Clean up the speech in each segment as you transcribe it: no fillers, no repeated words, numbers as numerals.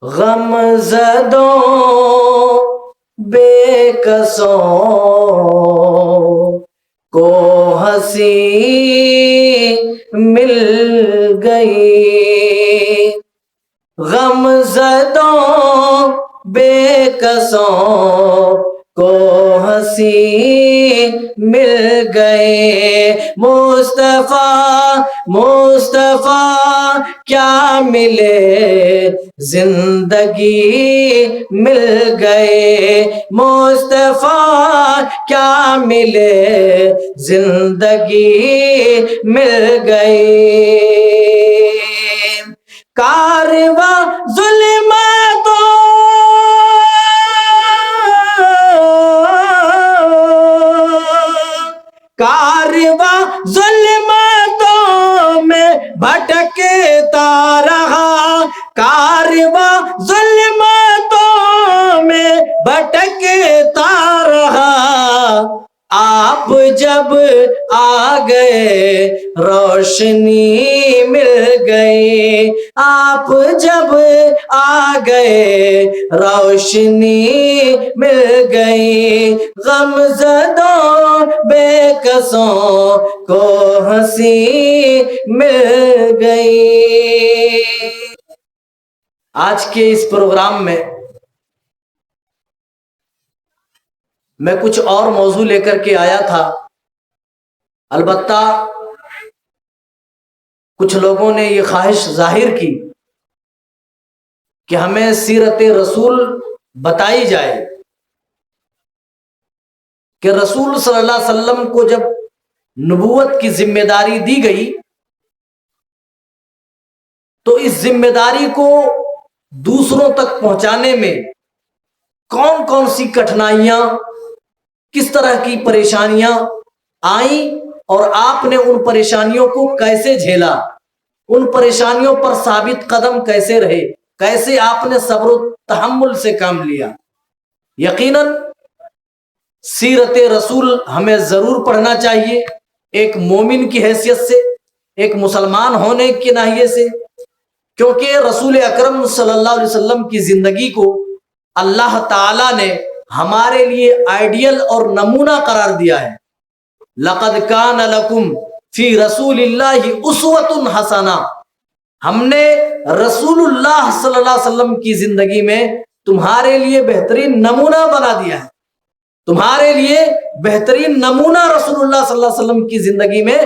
غم زدوں بے کسوں کو ہنسی مل گئی، غم زدوں بے کسوں کو ہنسی مل گئے، مصطفیٰ مصطفیٰ کیا ملے زندگی مل گئے، مصطفیٰ کیا ملے زندگی مل گئی، کارواں ظلمتوں کارواں ظلمتوں میں بھٹکتا رہا، کارواں ظلمتوں میں بھٹکتا رہا، آپ جب آ گئے روشنی مل گئی، آپ جب آ گئے روشنی مل گئی، غم زدوں بے کسوں کو ہنسی مل گئی۔ آج کے اس پروگرام میں میں کچھ اور موضوع لے کر کے آیا تھا، البتہ کچھ لوگوں نے یہ خواہش ظاہر کی کہ ہمیں سیرت رسول بتائی جائے کہ رسول صلی اللہ علیہ وسلم کو جب نبوت کی ذمہ داری دی گئی تو اس ذمہ داری کو دوسروں تک پہنچانے میں کون کون سی کٹھنائیاں، کس طرح کی پریشانیاں آئیں اور آپ نے ان پریشانیوں کو کیسے جھیلا، ان پریشانیوں پر ثابت قدم کیسے رہے، کیسے آپ نے صبر و تحمل سے کام لیا۔ یقیناً سیرت رسول ہمیں ضرور پڑھنا چاہیے، ایک مومن کی حیثیت سے، ایک مسلمان ہونے کے ناحیے سے، کیونکہ رسول اکرم صلی اللہ علیہ وسلم کی زندگی کو اللہ تعالیٰ نے ہمارے لیے آئیڈیل اور نمونہ قرار دیا ہے۔ لقد کان لکم فی رسول اللہ اسوۃ حسنہ، ہم نے رسول اللہ صلی اللہ علیہ وسلم کی زندگی میں تمہارے لیے بہترین نمونہ بنا دیا ہے، تمہارے لیے بہترین نمونہ رسول اللہ صلی اللہ علیہ وسلم کی زندگی میں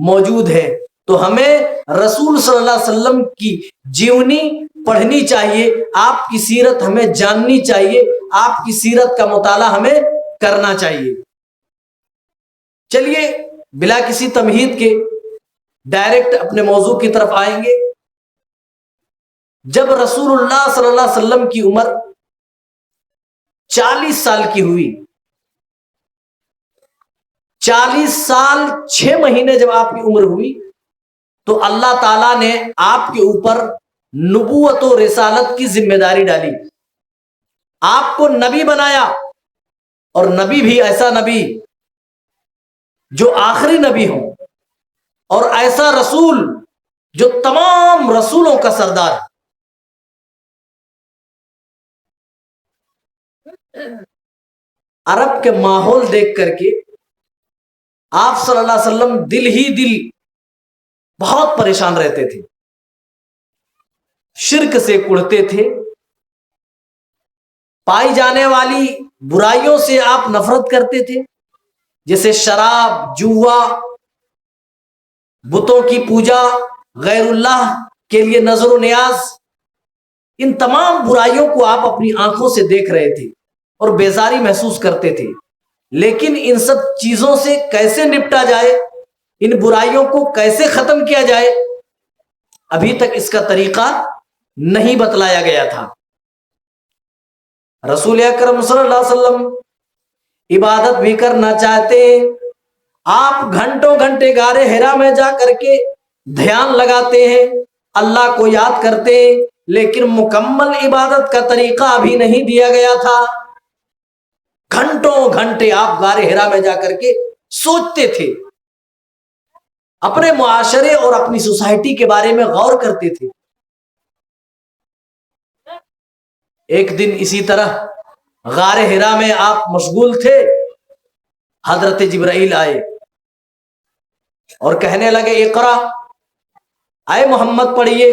موجود ہے، تو ہمیں رسول صلی اللہ علیہ وسلم کی جیونی پڑھنی چاہیے، آپ کی سیرت ہمیں جاننی چاہیے، آپ کی سیرت کا مطالعہ ہمیں کرنا چاہیے۔ چلیے بلا کسی تمہید کے ڈائریکٹ اپنے موضوع کی طرف آئیں گے۔ جب رسول اللہ صلی اللہ علیہ وسلم کی عمر 40 سال کی ہوئی، 40 سال 6 مہینے جب آپ کی عمر ہوئی تو اللہ تعالیٰ نے آپ کے اوپر نبوت و رسالت کی ذمہ داری ڈالی، آپ کو نبی بنایا، اور نبی بھی ایسا نبی جو آخری نبی ہو، اور ایسا رسول جو تمام رسولوں کا سردار ہے۔ عرب کے ماحول دیکھ کر کے آپ صلی اللہ علیہ وسلم دل ہی دل بہت پریشان رہتے تھے، شرک سے کڑتے تھے، پائی جانے والی برائیوں سے آپ نفرت کرتے تھے، جیسے شراب، جوا، بتوں کی پوجا، غیر اللہ کے لیے نظر و نیاز، ان تمام برائیوں کو آپ اپنی آنکھوں سے دیکھ رہے تھے اور بیزاری محسوس کرتے تھے، لیکن ان سب چیزوں سے کیسے نپٹا جائے، ان برائیوں کو کیسے ختم کیا جائے، ابھی تک اس کا طریقہ نہیں بتلایا گیا تھا۔ رسول اکرم صلی اللہ علیہ وسلم عبادت بھی کرنا چاہتے، آپ گھنٹوں گھنٹے غار حرا میں جا کر کے دھیان لگاتے ہیں، اللہ کو یاد کرتے، لیکن مکمل عبادت کا طریقہ ابھی نہیں دیا گیا تھا۔ گھنٹوں گھنٹے آپ غار حرا میں جا کر کے سوچتے تھے، اپنے معاشرے اور اپنی سوسائٹی کے بارے میں غور کرتے تھے۔ ایک دن اسی طرح غار ہرا میں آپ مشغول تھے، حضرت جبرائیل آئے اور کہنے لگے اقرا، اے محمد پڑھیے۔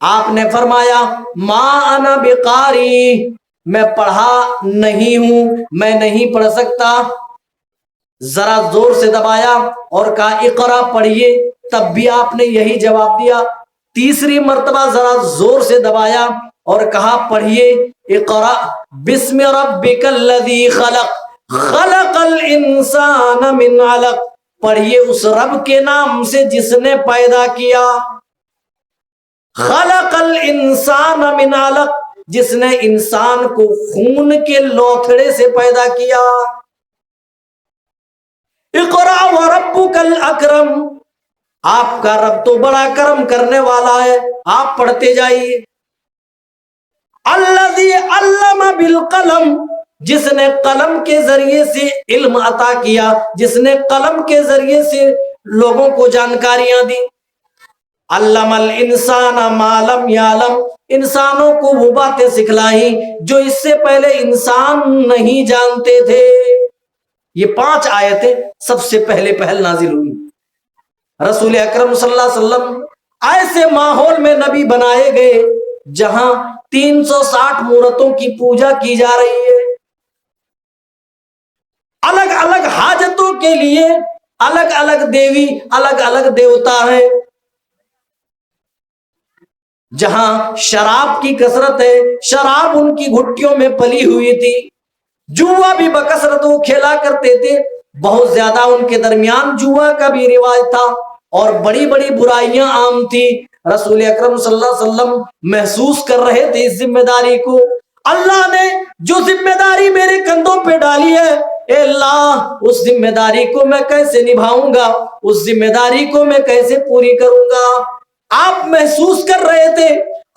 آپ نے فرمایا ما انا بقاری، میں پڑھا نہیں ہوں، میں نہیں پڑھ سکتا۔ ذرا زور سے دبایا اور کہا اقرا پڑھیے، تب بھی آپ نے یہی جواب دیا۔ تیسری مرتبہ ذرا زور سے دبایا اور کہا پڑھیے اقرا بسم ربک الذی خلق خلق الانسان من علق، پڑھیے اس رب کے نام سے جس نے پیدا کیا، خلق الانسان من علق، جس نے انسان کو خون کے لوتھڑے سے پیدا کیا۔ اقرا وربک الاکرم، آپ کا رب تو بڑا کرم کرنے والا ہے، آپ پڑھتے جائیے۔ الذی علم بالقلم، جس نے قلم کے ذریعے سے علم عطا کیا، جس نے قلم کے ذریعے سے لوگوں کو جانکاریاں دی۔ علم الانسان ما لم یعلم، انسانوں کو وہ باتیں سکھلائیں جو اس سے پہلے انسان نہیں جانتے تھے۔ یہ 5 آیتیں سب سے پہل نازل ہوئی۔ رسول اکرم صلی اللہ علیہ وسلم ایسے ماحول میں نبی بنائے گئے جہاں 360 مورتوں کی پوجا کی جا رہی ہے، الگ الگ حاجتوں کے لیے الگ الگ دیوی، الگ الگ دیوتا ہیں، جہاں شراب کی کثرت ہے، شراب ان کی گھٹیوں میں پلی ہوئی تھی، جوا بھی بکثرت وہ کھیلا کرتے تھے، بہت زیادہ ان کے درمیان جوا کا بھی رواج تھا، اور بڑی بڑی برائیاں عام تھی۔ رسول اکرم صلی اللہ علیہ وسلم محسوس کر رہے تھے اس ذمہ داری کو۔ اللہ نے جو ذمہ داری میرے کندھوں پہ ڈالی ہے، اے اللہ اس ذمہ داری کو میں کیسے نبھاؤں گا، اس ذمہ داری کو میں کیسے پوری کروں گا۔ آپ محسوس کر رہے تھے،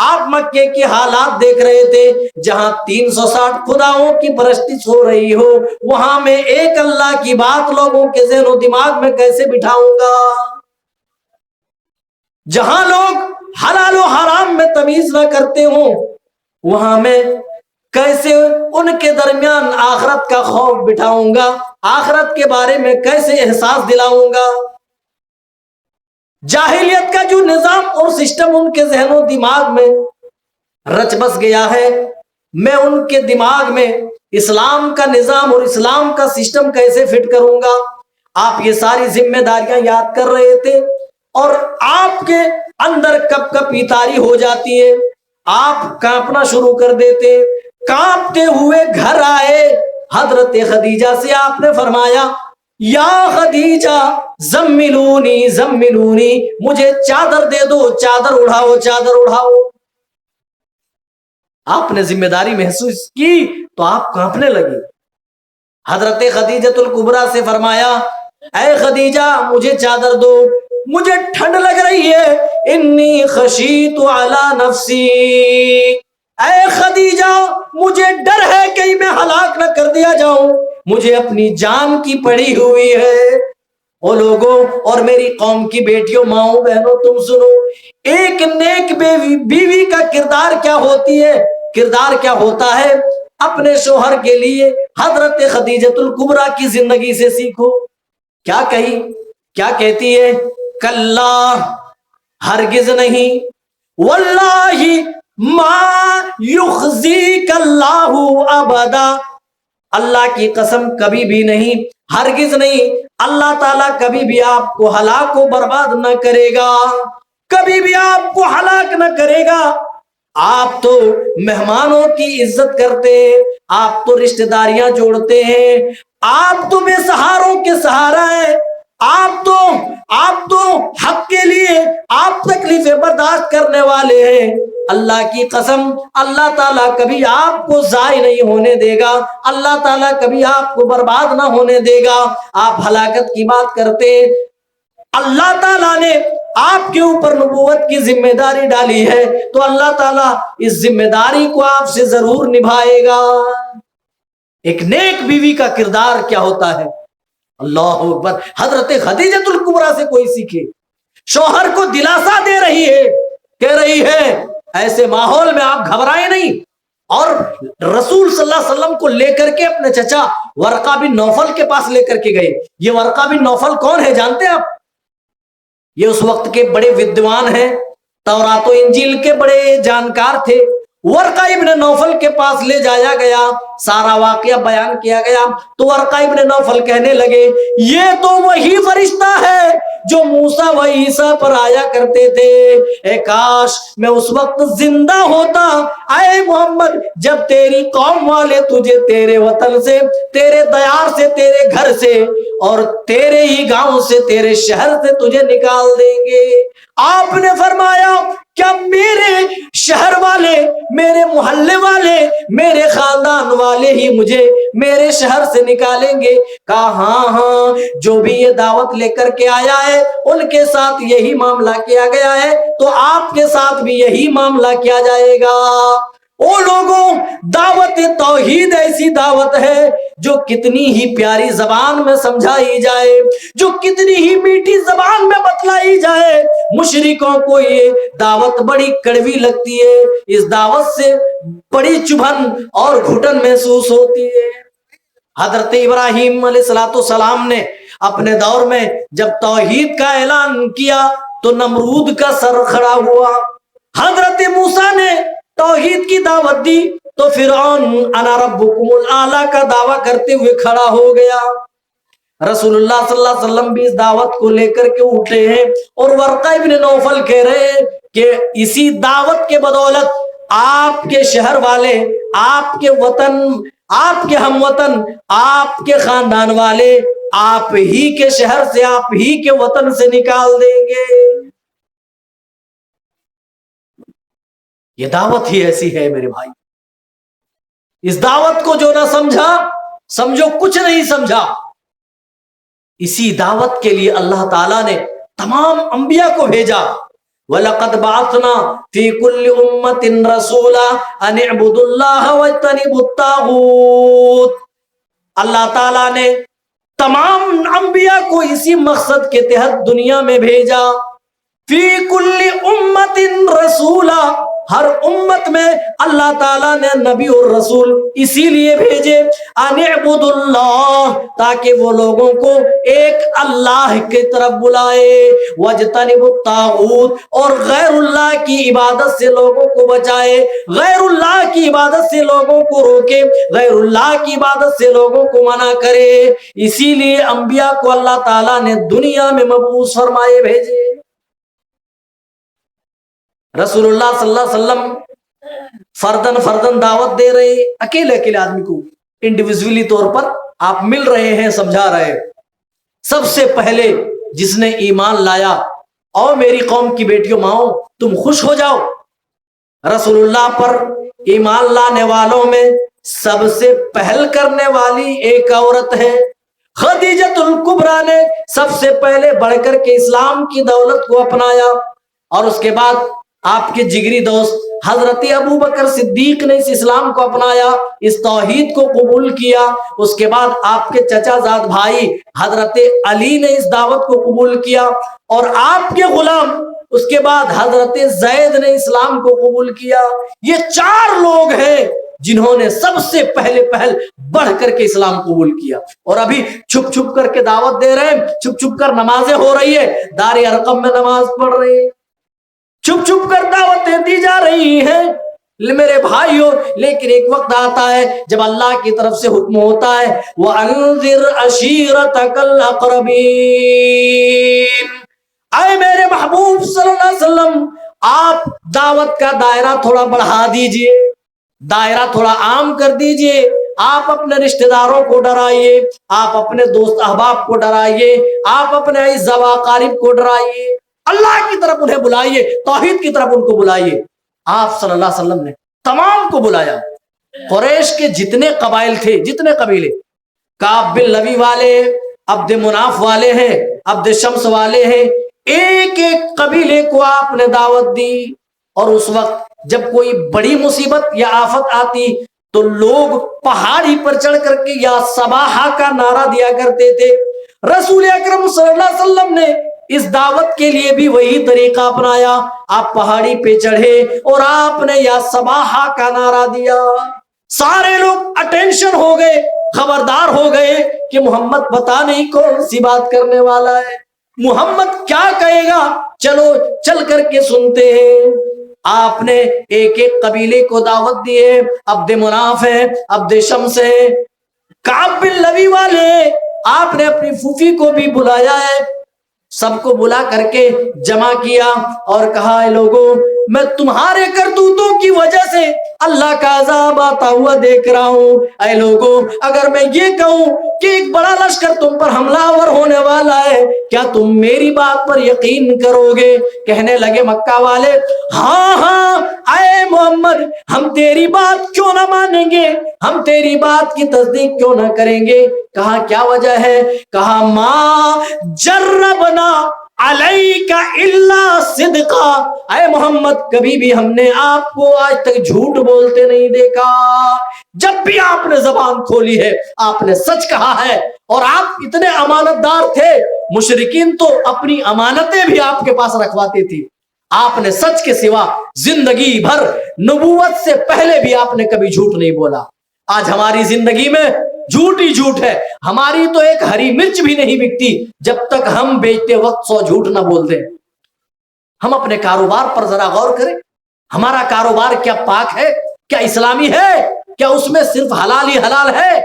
آپ مکے کے حالات دیکھ رہے تھے، جہاں 360 خداؤں کی پرستش ہو رہی ہو، وہاں میں ایک اللہ کی بات لوگوں کے ذہن و دماغ میں کیسے بٹھاؤں گا۔ جہاں لوگ حلال و حرام میں تمیز نہ کرتے ہوں، وہاں میں کیسے ان کے درمیان آخرت کا خوف بٹھاؤں گا، آخرت کے بارے میں کیسے احساس دلاؤں گا۔ جاہلیت کا جو نظام اور سسٹم ان کے ذہن و دماغ میں رچ بس گیا ہے، میں ان کے دماغ میں اسلام کا نظام اور اسلام کا سسٹم کیسے فٹ کروں گا۔ آپ یہ ساری ذمہ داریاں یاد کر رہے تھے، اور آپ کے اندر کپ کپی طاری ہو جاتی ہے، آپ کانپنا شروع کر دیتے۔ کانپتے ہوئے گھر آئے، حضرت خدیجہ سے آپ نے فرمایا یا خدیجہ زملونی زملونی، مجھے چادر دے دو، چادر اڑاؤ، چادر اڑاؤ۔ آپ نے ذمہ داری محسوس کی تو آپ کانپنے لگے۔ حضرت خدیجہ الکبریٰ سے فرمایا اے خدیجہ مجھے چادر دو، مجھے ٹھنڈ لگ رہی ہے، انی خشیت علی نفسی، اے خدیجہ مجھے ڈر ہے کہیں میں ہلاک نہ کر دیا جاؤں، مجھے اپنی جان کی پڑی ہوئی ہے۔ او لوگوں اور میری قوم کی بیٹیوں، ماؤں بہنوں، تم سنو، ایک نیک بیوی کا کردار کیا ہوتی ہے، کردار کیا ہوتا ہے، اپنے شوہر کے لیے حضرت خدیجہ الکبریٰ کی زندگی سے سیکھو۔ کیا کہی، کیا کہتی ہے، کلا ہرگز نہیں، واللہ ما یخزیک اللہ ابدا، اللہ کی قسم کبھی بھی نہیں، ہرگز نہیں، اللہ تعالیٰ کبھی بھی آپ کو ہلاک و برباد نہ کرے گا، کبھی بھی آپ کو ہلاک نہ کرے گا۔ آپ تو مہمانوں کی عزت کرتے ہیں، آپ تو رشتہ داریاں جوڑتے ہیں، آپ تو بے سہاروں کے سہارا ہیں، آپ تو حق کے لیے آپ تکلیفیں برداشت کرنے والے ہیں۔ اللہ کی قسم اللہ تعالیٰ کبھی آپ کو ضائع نہیں ہونے دے گا، اللہ تعالیٰ کبھی آپ کو برباد نہ ہونے دے گا۔ آپ ہلاکت کی بات کرتے، اللہ تعالیٰ نے آپ کے اوپر نبوت کی ذمہ داری ڈالی ہے تو اللہ تعالیٰ اس ذمہ داری کو آپ سے ضرور نبھائے گا۔ ایک نیک بیوی کا کردار کیا ہوتا ہے، اللہ اکبر۔ حضرت خدیجہ الکبریٰ سے کوئی سیکھے، شوہر کو دلاسا دے رہی ہے، کہہ رہی ہے ایسے ماحول میں آپ گھبرائے نہیں اور رسول صلی اللہ علیہ وسلم کو لے کر کے اپنے چچا ورقہ بن نوفل کے پاس لے کر کے گئے. یہ ورقہ بن نوفل کون ہے جانتے ہیں آپ؟ یہ اس وقت کے بڑے ودوان ہیں, تورات و انجیل کے بڑے جانکار تھے. ورقہ ابن نوفل کے پاس لے جایا گیا, سارا واقعہ بیان کیا گیا. تو ورقہ ابن نوفل کہنے لگے یہ تو وہی فرشتہ ہے جو موسیٰ و عیسیٰ پر آیا کرتے تھے. اے کاش میں اس وقت زندہ ہوتا اے محمد جب تیری قوم والے تجھے تیرے وطن سے, تیرے دیار سے, تیرے گھر سے اور تیرے ہی گاؤں سے, تیرے شہر سے تجھے نکال دیں گے. آپ نے فرمایا کیا میرے شہر والے, میرے محلے والے, میرے خاندان والے ہی مجھے میرے شہر سے نکالیں گے؟ کہا ہاں ہاں, جو بھی یہ دعوت لے کر کے آیا ہے ان کے ساتھ یہی معاملہ کیا گیا ہے, تو آپ کے ساتھ بھی یہی معاملہ کیا جائے گا. او لوگوں, دعوت توحید ایسی دعوت ہے جو کتنی ہی پیاری زبان میں سمجھائی جائے, جو کتنی ہی میٹھی زبان میں بتلائی جائے, مشرکوں کو یہ دعوت بڑی کڑوی لگتی ہے. اس دعوت سے بڑی چبھن اور گھٹن محسوس ہوتی ہے. حضرت ابراہیم علیہ السلام نے اپنے دور میں جب توحید کا اعلان کیا تو نمرود کا سر کھڑا ہوا. حضرت موسیٰ نے توحید کی دعوت دی تو فرعون انا ربکم الاعلی کا دعویٰ کرتے ہوئے کھڑا ہو گیا. رسول اللہ صلی اللہ علیہ وسلم بھی اس دعوت کو لے کر کے اٹھے ہیں اور ورقہ ابن نوفل کہہ رہے ہیں کہ اسی دعوت کے بدولت آپ کے شہر والے, آپ کے وطن, آپ کے ہم وطن, آپ کے خاندان والے آپ ہی کے شہر سے, آپ ہی کے وطن سے نکال دیں گے. یہ دعوت ہی ایسی ہے میرے بھائی. اس دعوت کو جو نہ سمجھا سمجھو کچھ نہیں سمجھا. اسی دعوت کے لیے اللہ تعالیٰ نے تمام انبیاء کو بھیجا. وَلَقَدْ بَعَثْنَا فِي كُلِّ أُمَّةٍ رَسُولًا أَنِ اعْبُدُوا اللَّهَ وَاجْتَنِبُوا الطَّاغُوتَ. اللہ تعالیٰ نے تمام انبیاء کو اسی مقصد کے تحت دنیا میں بھیجا. فی کل امت رسولا, ہر امت میں اللہ تعالیٰ نے نبی اور رسول اسی لیے بھیجے ان اعبدوا اللہ, تاکہ وہ لوگوں کو ایک اللہ کی طرف بلائے, واجتنبوا الطاغوت, اور غیر اللہ کی عبادت سے لوگوں کو بچائے, غیر اللہ کی عبادت سے لوگوں کو روکے, غیر اللہ کی عبادت سے لوگوں کو منع کرے. اسی لیے انبیاء کو اللہ تعالیٰ نے دنیا میں مبعوث فرمائے بھیجے. رسول اللہ صلی اللہ علیہ وسلم فردن فردن دعوت دے رہے, اکیلے اکیلے آدمی کو انڈیویجولی طور پر آپ مل رہے ہیں, سمجھا رہے ہیں. سب سے پہلے جس نے ایمان لایا, اور میری قوم کی بیٹیوں ماؤں تم خوش ہو جاؤ, رسول اللہ پر ایمان لانے والوں میں سب سے پہل کرنے والی ایک عورت ہے. خدیجۃ الکبریٰ نے سب سے پہلے بڑھ کر کے اسلام کی دولت کو اپنایا, اور اس کے بعد آپ کے جگری دوست حضرت ابو بکر صدیق نے اس اسلام کو اپنایا, اس توحید کو قبول کیا. اس کے بعد آپ کے چچا زاد بھائی حضرت علی نے اس دعوت کو قبول کیا, اور آپ کے غلام اس کے بعد حضرت زید نے اسلام کو قبول کیا. یہ 4 لوگ ہیں جنہوں نے سب سے پہل بڑھ کر کے اسلام قبول کیا, اور ابھی چھپ چھپ کر کے دعوت دے رہے ہیں, چھپ چھپ کر نمازیں ہو رہی ہے, دار ارقم میں نماز پڑھ رہی ہے, چھپ چھپ کر دعوتیں دی جا رہی ہیں میرے بھائیوں. لیکن ایک وقت آتا ہے جب اللہ کی طرف سے حکم ہوتا ہے وَأَنذِرْ عَشِيرَتَكَ الْأَقْرَبِينَ, اے میرے محبوب صلی اللہ علیہ وسلم آپ دعوت کا دائرہ تھوڑا بڑھا دیجئے, دائرہ تھوڑا عام کر دیجئے. آپ اپنے رشتہ داروں کو ڈرائیے, آپ اپنے دوست احباب کو ڈرائیے, آپ اپنے اعزاء و اقارب کو ڈرائیے, اللہ کی طرف انہیں بلائیے, توحید کی طرف ان کو بلائیے. آپ صلی اللہ علیہ وسلم نے تمام کو بلایا. قریش کے جتنے قبائل تھے, جتنے قبیلے, کعب بن لوی والے, عبد مناف والے ہیں, عبد شمس والے ہیں, ایک ایک قبیلے کو آپ نے دعوت دی. اور اس وقت جب کوئی بڑی مصیبت یا آفت آتی تو لوگ پہاڑی پر چڑھ کر کے یا صباحا کا نعرہ دیا کرتے تھے. رسول اکرم صلی اللہ علیہ وسلم نے اس دعوت کے لیے بھی وہی طریقہ اپنایا. آپ پہاڑی پہ چڑھے اور آپ نے یا صباحا کا نعرہ دیا. سارے لوگ اٹینشن ہو گئے, خبردار ہو گئے کہ محمد پتہ نہیں کون سی بات کرنے والا ہے, محمد کیا کہے گا. چلو چل کر کے سنتے ہیں. آپ نے ایک ایک قبیلے کو دعوت دی ہے. عبد مناف ہے, عبد شمس ہے, کعب بن لوی والے. آپ نے اپنی پھوپھی کو بھی بلایا ہے. سب کو بلا کر کے جمع کیا اور کہا, اے لوگوں, میں تمہارے کرتوتوں کی وجہ سے اللہ کا عذاب آتا ہوا دیکھ رہا ہوں. اے لوگوں, اگر میں یہ کہوں کہ ایک بڑا لشکر تم پر حملہ آور ہونے والا ہے, کیا تم میری بات پر یقین کرو گے؟ کہنے لگے مکہ والے, ہاں ہاں اے محمد, ہم تیری بات کیوں نہ مانیں گے, ہم تیری بات کی تصدیق کیوں نہ کریں گے. کہا کیا وجہ ہے؟ کہا ما جربنا علیک الا صدقا. اے محمد, کبھی بھی ہم نے آپ کو آج تک جھوٹ بولتے نہیں دیکھا. جب بھی آپ نے زبان کھولی ہے آپ نے سچ کہا ہے, اور آپ اتنے امانت دار تھے, مشرکین تو اپنی امانتیں بھی آپ کے پاس رکھواتی تھی. آپ نے سچ کے سوا زندگی بھر, نبوت سے پہلے بھی آپ نے کبھی جھوٹ نہیں بولا. آج ہماری زندگی میں جھوٹ ہی جھوٹ ہے. ہماری تو ایک ہری مرچ بھی نہیں بکتی جب تک ہم بیچتے وقت 100 جھوٹ نہ بول دیں. ہم اپنے کاروبار پر ذرا غور کریں. ہمارا کاروبار کیا پاک ہے؟ کیا اسلامی ہے؟ کیا اس میں صرف حلال ہی حلال ہے؟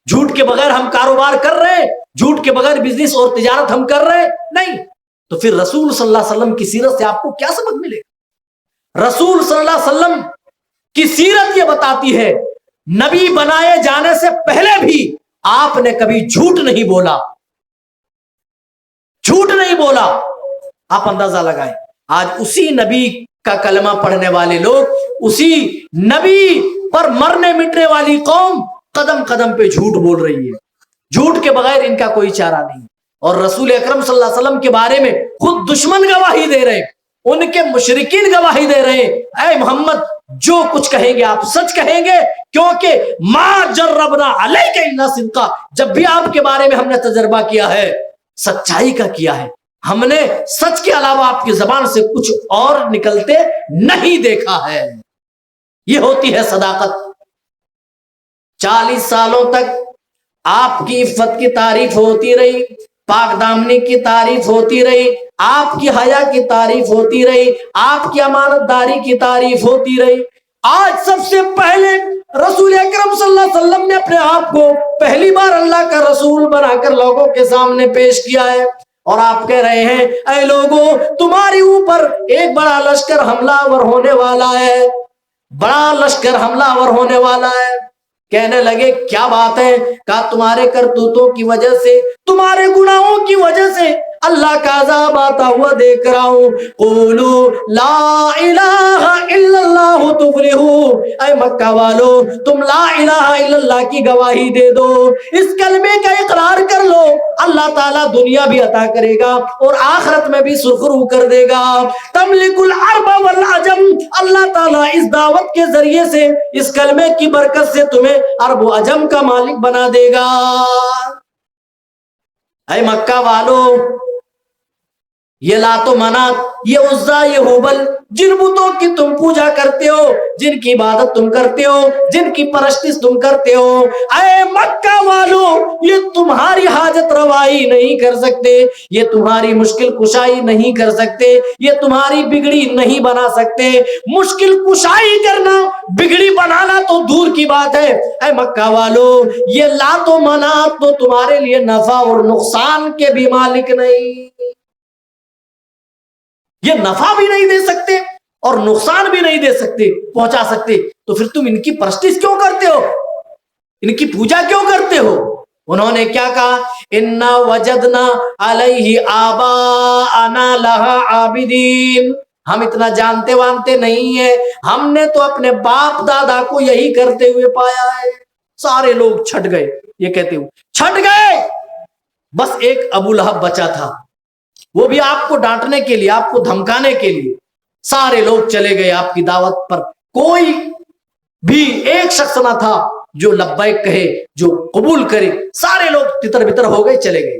جھوٹ کے بغیر ہم کاروبار کر رہے ہیں؟ جھوٹ کے بغیر بزنس اور تجارت ہم کر رہے ہیں؟ نہیں. تو پھر رسول صلی اللہ علیہ وسلم کی سیرت سے آپ کو کیا سبق ملے گا؟ رسول صلی اللہ علیہ وسلم کی سیرت یہ بتاتی ہے, نبی بنائے جانے سے پہلے بھی آپ نے کبھی جھوٹ نہیں بولا. جھوٹ نہیں بولا. آپ اندازہ لگائیں, آج اسی نبی کا کلمہ پڑھنے والے لوگ, اسی نبی پر مرنے مٹنے والی قوم قدم قدم پہ جھوٹ بول رہی ہے. جھوٹ کے بغیر ان کا کوئی چارہ نہیں. اور رسول اکرم صلی اللہ علیہ وسلم کے بارے میں خود دشمن گواہی دے رہے, ان کے مشرکین گواہی دے رہے, اے محمد جو کچھ کہیں گے آپ سچ کہیں گے, کیونکہ ما جربنا علیک الا صدقا, جب بھی آپ کے بارے میں ہم نے تجربہ کیا ہے سچائی کا کیا ہے. ہم نے سچ کے علاوہ آپ کی زبان سے کچھ اور نکلتے نہیں دیکھا ہے. یہ ہوتی ہے صداقت. 40 سالوں تک آپ کی عفت کی تعریف ہوتی رہی, پاک دامنی کی تعریف ہوتی رہی, آپ کی حیا کی تعریف ہوتی رہی, آپ کی امانت داری کی تعریف ہوتی رہی. آج سب سے پہلے رسول اکرم صلی اللہ علیہ وسلم نے اپنے آپ کو پہلی بار اللہ کا رسول بنا کر لوگوں کے سامنے پیش کیا ہے, اور آپ کہہ رہے ہیں, اے لوگوں, تمہاری اوپر ایک بڑا لشکر حملہ آور ہونے والا ہے, بڑا لشکر حملہ آور ہونے والا ہے. کہنے لگے کیا بات ہے؟ کہا تمہارے کرتوتوں کی وجہ سے, تمہارے گناہوں کی وجہ سے اللہ کا عذاب آتا ہوا دیکھ رہا ہوں. قولوا لا الہ الا اللہ تفلحوا. اے مکہ والو, تم لا الہ الا اللہ کی گواہی دے دو, اس کلمے کا اقرار کر لو, اللہ تعالیٰ دنیا بھی عطا کرے گا اور آخرت میں بھی سرخرو کر دے گا. تملک العرب والعجم, اللہ تعالیٰ اس دعوت کے ذریعے سے, اس کلمے کی برکت سے تمہیں عرب و عجم کا مالک بنا دے گا. اے مکہ والو, یہ لات و منات, یہ عزا, یہ ہبل, جن بتوں کی تم پوجا کرتے ہو, جن کی عبادت تم کرتے ہو, جن کی پرستش تم کرتے ہو, اے مکہ والو, یہ تمہاری حاجت روائی نہیں کر سکتے, یہ تمہاری مشکل کشائی نہیں کر سکتے, یہ تمہاری بگڑی نہیں بنا سکتے. مشکل کشائی کرنا, بگڑی بنانا تو دور کی بات ہے. اے مکہ والو, یہ لات و منات تو تمہارے لیے نفع اور نقصان کے بھی مالک نہیں, یہ نفع بھی نہیں دے سکتے اور نقصان بھی نہیں دے سکتے, پہنچا سکتے. تو پھر تم ان کی پرستش کیوں کرتے ہو, ان کی پوجا کیوں کرتے ہو؟ انہوں نے کیا کہا, انا وجدنا علیہ آباءنا لہا عابدین. ہم اتنا جانتے وانتے نہیں ہیں, ہم نے تو اپنے باپ دادا کو یہی کرتے ہوئے پایا ہے. سارے لوگ چھٹ گئے, یہ کہتے ہوئے چھٹ گئے. بس ایک ابو لہب بچا تھا, وہ بھی آپ کو ڈانٹنے کے لیے, آپ کو دھمکانے کے لیے. سارے لوگ چلے گئے آپ کی دعوت پر, کوئی بھی ایک شخص نہ تھا جو لبیک کہے, جو قبول کرے. سارے لوگ تتر بتر ہو گئے, چلے گئے.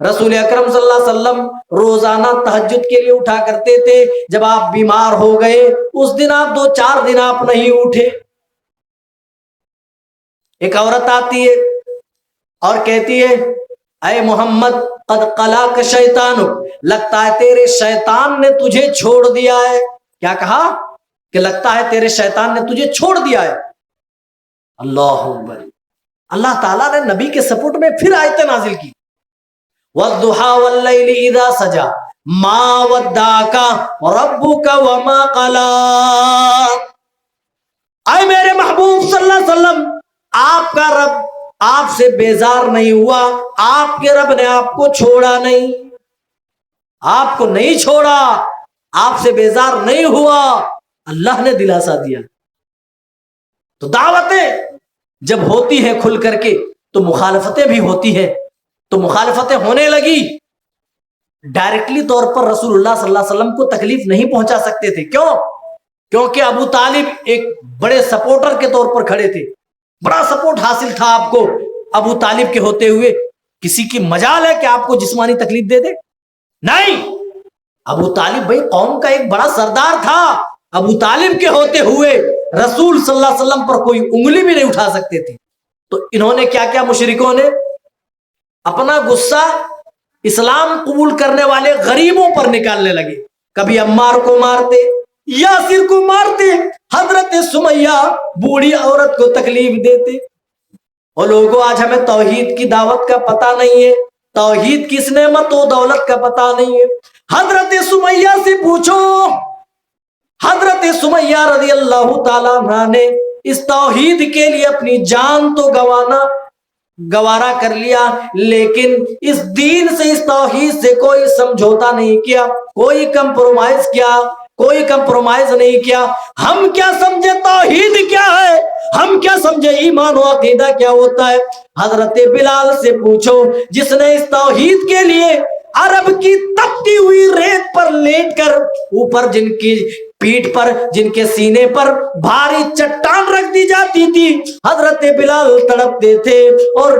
رسول اکرم صلی اللہ علیہ وسلم روزانہ تہجد کے لیے اٹھا کرتے تھے. جب آپ بیمار ہو گئے اس دن آپ 2-4 دن آپ نہیں اٹھے. ایک عورت آتی ہے اور کہتی ہے اے محمد قد قلاک شیطان، لگتا ہے تیرے شیطان نے تجھے چھوڑ دیا ہے. کیا کہا؟ کہ لگتا ہے تیرے شیطان نے تجھے چھوڑ دیا ہے. اللہ اکبر. اللہ تعالیٰ نے نبی کے سپورٹ میں پھر آیتیں نازل کی. والضحى والليل اذا سجى ما ودعك ربك وما قلى. اے میرے محبوب صلی اللہ علیہ وسلم، آپ کا رب آپ سے بیزار نہیں ہوا، آپ کے رب نے آپ کو چھوڑا نہیں، آپ کو نہیں چھوڑا، آپ سے بیزار نہیں ہوا، اللہ نے دلاسا دیا. تو دعوتیں جب ہوتی ہیں کھل کر کے تو مخالفتیں بھی ہوتی ہیں. تو مخالفتیں ہونے لگی. ڈائریکٹلی طور پر رسول اللہ صلی اللہ علیہ وسلم کو تکلیف نہیں پہنچا سکتے تھے. کیوں؟ کیونکہ ابو طالب ایک بڑے سپورٹر کے طور پر کھڑے تھے. بڑا سپورٹ حاصل تھا آپ کو ابو طالب کے ہوتے ہوئے. کسی کی مجال ہے کہ آپ کو جسمانی تکلیف دے دے؟ نہیں. ابو طالب بھائی قوم کا ایک بڑا سردار تھا. ابو طالب کے ہوتے ہوئے رسول صلی اللہ علیہ وسلم پر کوئی انگلی بھی نہیں اٹھا سکتے تھے. تو انہوں نے کیا کیا؟ مشرکوں نے اپنا غصہ اسلام قبول کرنے والے غریبوں پر نکالنے لگے. کبھی عمار کو مارتے، یاسر کو مارتے، حضرت سمیہ بوڑھی عورت کو تکلیف دیتے. اور لوگوں آج ہمیں توحید کی دعوت کا پتہ نہیں ہے، توحید کس نعمت و دولت کا پتہ نہیں ہے. حضرت سمیہ سے پوچھو. حضرت سمیہ رضی اللہ تعالیٰ عنہ نے اس توحید کے لیے اپنی جان تو گوارا کر لیا، لیکن اس دین سے، اس توحید سے کوئی سمجھوتا نہیں کیا، کوئی کمپرومائز نہیں کیا. ہم کیا سمجھے توحید کیا ہے، ہم کیا سمجھے ایمان و عقیدہ کیا ہوتا ہے. حضرت بلال سے پوچھو جس نے اس توحید کے لیے عرب کی تپتی ہوئی ریت پر لیٹ کر اوپر جن کی پیٹھ پر، جن کے سینے پر بھاری چٹان رکھ دی جاتی تھی، حضرت بلال تڑپتے تھے اور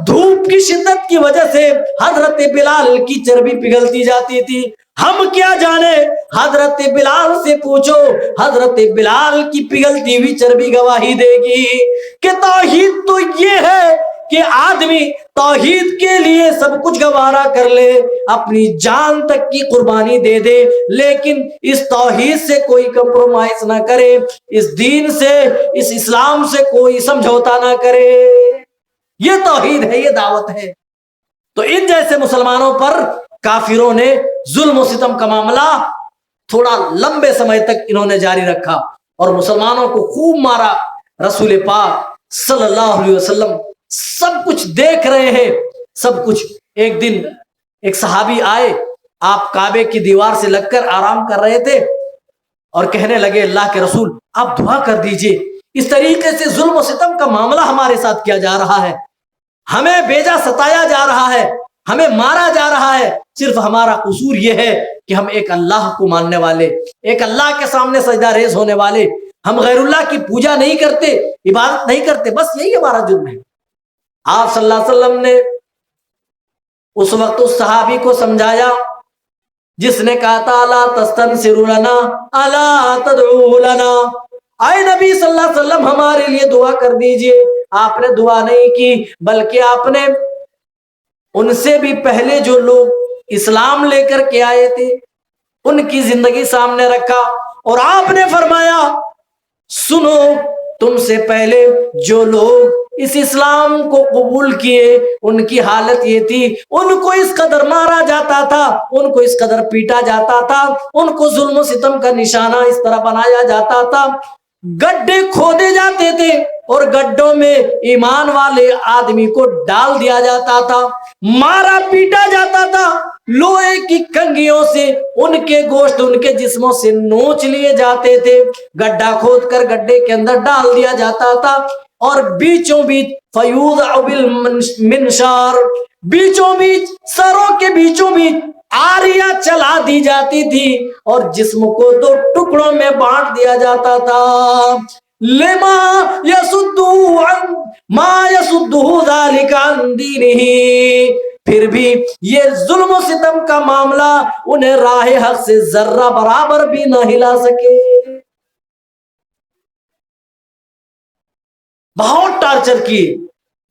دھوپ کی شدت کی وجہ سے حضرت بلال کی چربی پگھلتی جاتی تھی. ہم کیا جانے، حضرت بلال سے پوچھو. حضرت بلال کی پگھلتی ہوئی چربی گواہی دے گی کہ توحید تو یہ ہے کہ آدمی توحید کے لیے سب کچھ گوارا کر لے، اپنی جان تک کی قربانی دے دے، لیکن اس توحید سے کوئی کمپرومائز نہ کرے، اس دین سے، اس اسلام سے کوئی سمجھوتا نہ کرے. یہ توحید ہے، یہ دعوت ہے. تو ان جیسے مسلمانوں پر کافروں نے ظلم و ستم کا معاملہ تھوڑا لمبے سمے تک انہوں نے جاری رکھا اور مسلمانوں کو خوب مارا. رسول پاک صلی اللہ علیہ وسلم سب کچھ دیکھ رہے ہیں، سب کچھ. ایک دن ایک صحابی آئے، آپ کعبے کی دیوار سے لگ کر آرام کر رہے تھے اور کہنے لگے اللہ کے رسول آپ دعا کر دیجئے، اس طریقے سے ظلم و ستم کا معاملہ ہمارے ساتھ کیا جا رہا ہے، ہمیں بیجا ستایا جا رہا ہے، ہمیں مارا جا رہا ہے. صرف ہمارا قصور یہ ہے کہ ہم ایک اللہ کو ماننے والے، ایک اللہ کے سامنے سجدہ ریز ہونے والے، ہم غیر اللہ کی پوجا نہیں کرتے، عبادت نہیں کرتے، بس یہی ہمارا جرم ہے. آپ صلی اللہ علیہ وسلم نے اس وقت اس صحابی کو سمجھایا جس نے کہا تھا الا تستنصروا لنا الا تدعوا لنا. اے نبی صلی اللہ علیہ وسلم ہمارے لیے دعا کر دیجئے. آپ نے دعا نہیں کی، بلکہ آپ نے ان سے بھی پہلے جو لوگ اسلام لے کر کے آئے تھے ان کی زندگی سامنے رکھا اور آپ نے فرمایا سنو، تم سے پہلے جو لوگ اس اسلام کو قبول کیے ان کی حالت یہ تھی، ان کو اس قدر مارا جاتا تھا، ان کو اس قدر پیٹا جاتا تھا، ان کو ظلم و ستم کا نشانہ اس طرح بنایا جاتا تھا، گڈھے کھودے جاتے تھے اور گڈھوں میں ایمان والے آدمی کو ڈال دیا جاتا تھا، مارا پیٹا جاتا تھا، لوہے کی کنگھیوں سے ان کے گوشت ان کے جسموں سے نوچ لیے جاتے تھے، گڈھا کھود کر گڈھے کے اندر ڈال دیا جاتا تھا اور بیچوں بیچ فیوضع بالمنشار، بیچوں بیچ سروں کے بیچوں بیچ آریاں چلا دی جاتی تھی اور جسم کو 2 ٹکڑوں میں بانٹ دیا جاتا تھا. لما يصدو عن ما يصده ذلك عن دينه، پھر بھی یہ ظلم و ستم کا معاملہ انہیں راہ حق سے ذرہ برابر بھی نہ ہلا سکے. بہت ٹارچر کی,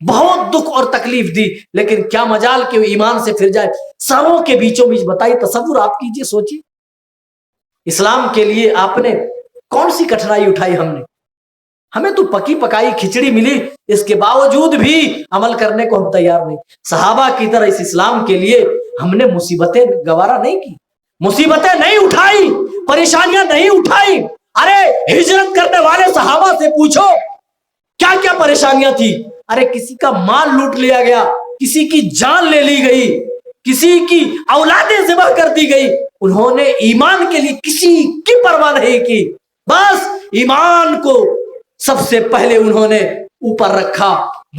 بہت دکھ اور تکلیف دی, لیکن کیا مجال کہ وہ ایمان سے پھر جائے. سروں کے بیچوں بیچ بتائیے, تصور آپ کیجئے, سوچیے اسلام کے لیے آپ نے کون سی کٹھنائی اٹھائی. ہمیں تو پکی پکائی کھچڑی ملی, اس کے باوجود بھی عمل کرنے کو ہم تیار نہیں. صحابہ کی طرح اس اسلام کے لیے ہم نے مصیبتیں گوارا نہیں کی, مصیبتیں نہیں اٹھائی, پریشانیاں نہیں اٹھائی. ارے ہجرت کرنے والے صحابہ سے پوچھو کیا کیا پریشانیاں تھی. ارے کسی کا مال لوٹ لیا گیا, کسی کی جان لے لی گئی, کسی کی اولادیں ذبح کر دی گئی. انہوں نے ایمان کے لیے کسی کی پرواہ نہیں کی, بس ایمان کو سب سے پہلے انہوں نے اوپر رکھا.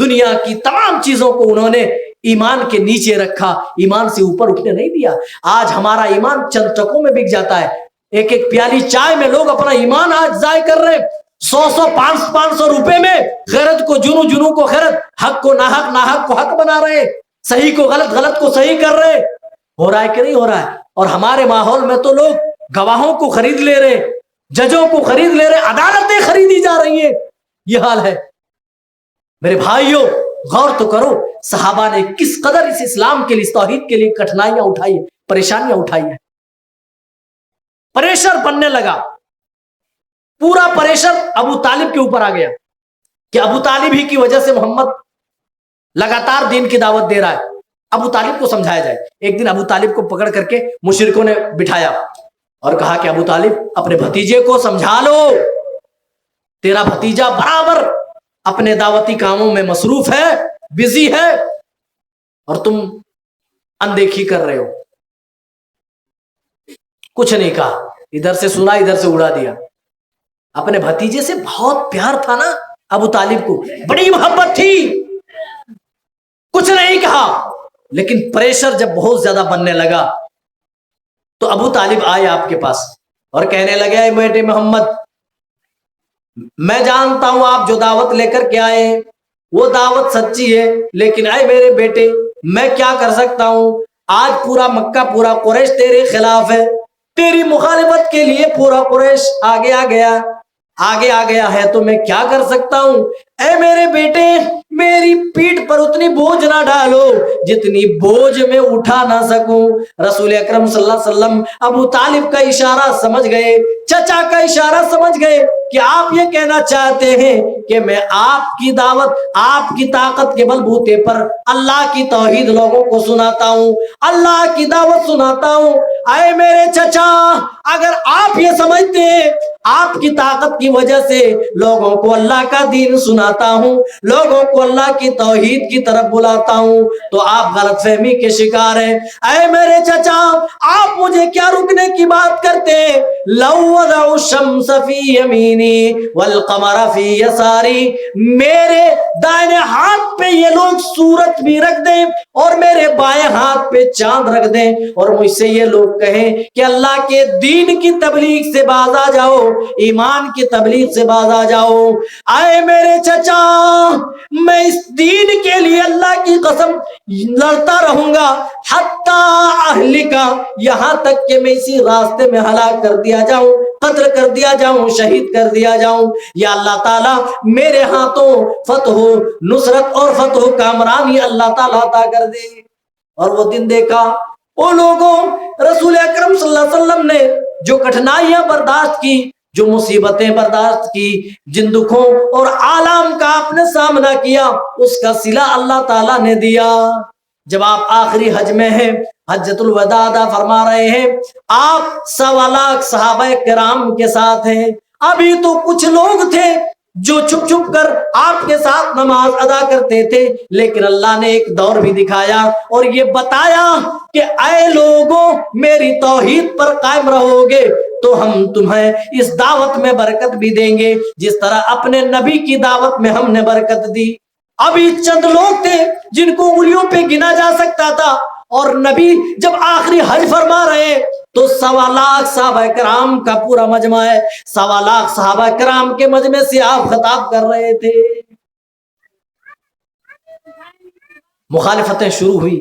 دنیا کی تمام چیزوں کو انہوں نے ایمان کے نیچے رکھا, ایمان سے اوپر اٹھنے نہیں دیا. آج ہمارا ایمان چند ٹکوں میں بک جاتا ہے. ایک ایک پیالی چائے میں لوگ اپنا ایمان آج ضائع کر رہے, 100 500 روپے میں غیرت کو جنو, جنو کو غیرت, حق کو ناحق, ناحق کو حق بنا رہے, صحیح کو غلط, غلط کو صحیح کر رہے. ہو رہا ہے کہ نہیں ہو رہا ہے؟ اور ہمارے ماحول میں تو لوگ گواہوں کو خرید لے رہے, ججوں کو خرید لے رہے, عدالتیں خریدی جا رہی ہیں. یہ حال ہے. میرے بھائیوں غور تو کرو, صحابہ نے کس قدر اس اسلام کے لیے, اس توحید کے لیے کٹھنائیاں اٹھائی, پریشانیاں اٹھائی ہیں. پریشر بننے لگا, پورا پریشر ابو طالب کے اوپر آ گیا کہ ابو طالب ہی کی وجہ سے محمد لگاتار دین کی دعوت دے رہا ہے, ابو طالب کو سمجھایا جائے. ایک دن ابو طالب کو پکڑ کر کے مشرکوں نے بٹھایا اور کہا کہ ابو طالب اپنے بھتیجے کو سمجھا لو, تیرا بھتیجا برابر اپنے دعوتی کاموں میں مصروف ہے, بزی ہے, اور تم اندیکھی کر رہے ہو. کچھ نہیں کہا, ادھر سے سنا ادھر سے اڑا دیا. اپنے بھتیجے سے بہت پیار تھا نا ابو طالب کو, بڑی محبت تھی, کچھ نہیں کہا. لیکن پریشر جب بہت زیادہ بننے لگا تو ابو طالب آئے آپ کے پاس اور کہنے لگے, اے بیٹے محمد, میں جانتا ہوں آپ جو دعوت لے کر کے آئے وہ دعوت سچی ہے, لیکن اے میرے بیٹے میں کیا کر سکتا ہوں. آج پورا مکہ, پورا قریش تیرے خلاف ہے, تیری مخالفت کے لیے پورا قریش آگے آ گیا ہے, تو میں کیا کر سکتا ہوں. اے میرے بیٹے میری پیٹھ پر اتنی بوجھ نہ ڈالو جتنی بوجھ میں اٹھا نہ سکوں. رسول اکرم صلی اللہ علیہ وسلم ابو طالب کا اشارہ سمجھ گئے, چچا کا اشارہ سمجھ گئے کہ آپ یہ کہنا چاہتے ہیں کہ میں آپ کی دعوت, آپ کی طاقت کے بلبوتے پر اللہ کی توحید لوگوں کو سناتا ہوں, اللہ کی دعوت سناتا ہوں. اے میرے چچا, اگر آپ یہ سمجھتے ہیں آپ کی طاقت کی وجہ سے لوگوں کو اللہ کا دین سناتا ہوں, لوگوں کو اللہ کی توحید کی طرف بلاتا ہوں, تو آپ غلط فہمی کے شکار ہیں. اے میرے چچا, آپ مجھے کیا رکنے کی بات کرتے ہیں. لو وضع الشمس فی یمینی والقمر فی یساری, میرے دائیں ہاتھ پہ یہ لوگ سورج بھی رکھ دیں اور میرے بائیں ہاتھ پہ چاند رکھ دیں, اور مجھ سے یہ لوگ کہیں کہ اللہ کے دین کی تبلیغ سے باز آ جاؤ, ایمان کی تبلیغ سے باز آ جاؤ. اے میرے چچا, میں اس دین کے لیے اللہ کی قسم لڑتا رہوں گا حتی اہلکا, یہاں تک کہ میں اسی راستے میں ہلاک کر دیا جاؤں, قتل کر دیا جاؤں, شہید کر دیا جاؤں. یا اللہ تعالیٰ میرے ہاتھوں فتح و نصرت اور فتح و کامرانی اللہ تعالیٰ عطا کر دے. اور وہ دن دیکھا وہ لوگوں, رسول اکرم صلی اللہ علیہ وسلم نے جو کٹھنائیاں برداشت کی, جو مصیبتیں برداشت کی, جن دکھوں اور آلام کا آپ نے سامنا کیا, اس کا صلہ اللہ تعالیٰ نے دیا. جب آپ آخری حج میں ہیں, حجۃ الوداع ادا فرما رہے ہیں, آپ 1.25 لاکھ صحابہ کرام کے ساتھ ہیں. ابھی تو کچھ لوگ تھے جو چھپ چھپ کر آپ کے ساتھ نماز ادا کرتے تھے, لیکن اللہ نے ایک دور بھی دکھایا اور یہ بتایا کہ اے لوگوں میری توحید پر قائم رہو گے تو ہم تمہیں اس دعوت میں برکت بھی دیں گے جس طرح اپنے نبی کی دعوت میں ہم نے برکت دی. ابھی چند لوگ تھے جن کو انگلیوں پہ گنا جا سکتا تھا, اور نبی جب آخری حج فرما رہے تو 1.25 لاکھ صحابہ کرام کا پورا مجمع ہے, 1.25 لاکھ صحابہ کرام کے مجمع سے آپ خطاب کر رہے تھے. مخالفتیں شروع ہوئی,